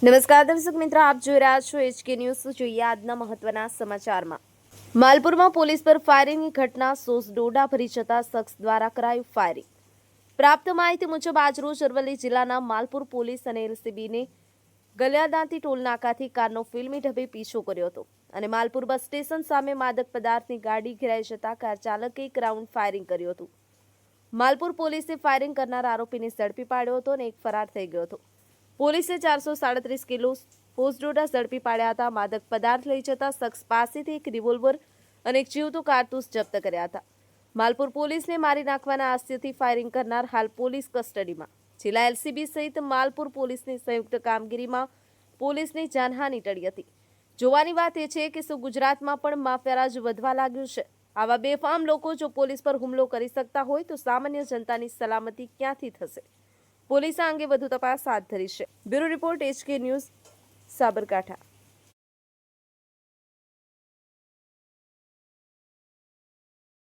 નમસ્કાર દર્શક મિત્રો, આપ જોઈ રહ્યા છો HK ન્યૂઝ। જોઈએ આજના મહત્વના સમાચારમાં। માલપુરમાં પોલીસ પર ફાયરિંગની ઘટના, સોસડોડા ભરી જતા શખ્સ દ્વારા કરાયું ફાયરિંગ। પ્રાપ્ત માહિતી મુજબ આજરોજ અરવલ્લી જિલ્લાના માલપુર પોલીસ અને LCBને ગલિયાદાંતી ટોલનાકાથી કારનો ફિલ્મી ઢબે પીછો કર્યો હતો અને માલપુર બસ સ્ટેશન સામે માદક પદાર્થની ગાડી ઘેરાઈ જતા કાર ચાલકે એક રાઉન્ડ ફાયરિંગ કર્યું હતું। માલપુર પોલીસે ફાયરિંગ કરનાર આરોપીને ઝડપી પાડ્યો હતો અને એક ફરાર થઈ ગયો હતો। પોલીસે 437 કિલો સોસડોડા ઝડપી પાડ્યા હતા। માદક પદાર્થ લઈ જતા શખ્સ પાસેથી એક રિવોલ્વર અને એક જીવતું કારતૂસ જપ્ત કર્યા હતા। માલપુર પોલીસને મારી નાખવાના હાસ્યથી ફાયરિંગ કરનાર હાલ પોલીસ કસ્ટડીમાં। જિલ્લા LCB સહિત માલપુર પોલીસની સંયુક્ત કામગીરીમાં પોલીસની જાનહાનિ ટળી હતી। જોવાની વાત એ છે કે શું ગુજરાતમાં પણ માફિયારાજ વધવા લાગ્યું છે? આવા બેફામ લોકો જો પોલીસ પર હુમલો કરી શકતા હોય તો સામાન્ય જનતાની સલામતી ક્યાંથી થશે? પોલીસ આ અંગે વધુ તપાસ હાથ ધરી છે। Bureau report HK news, Sabarkantha.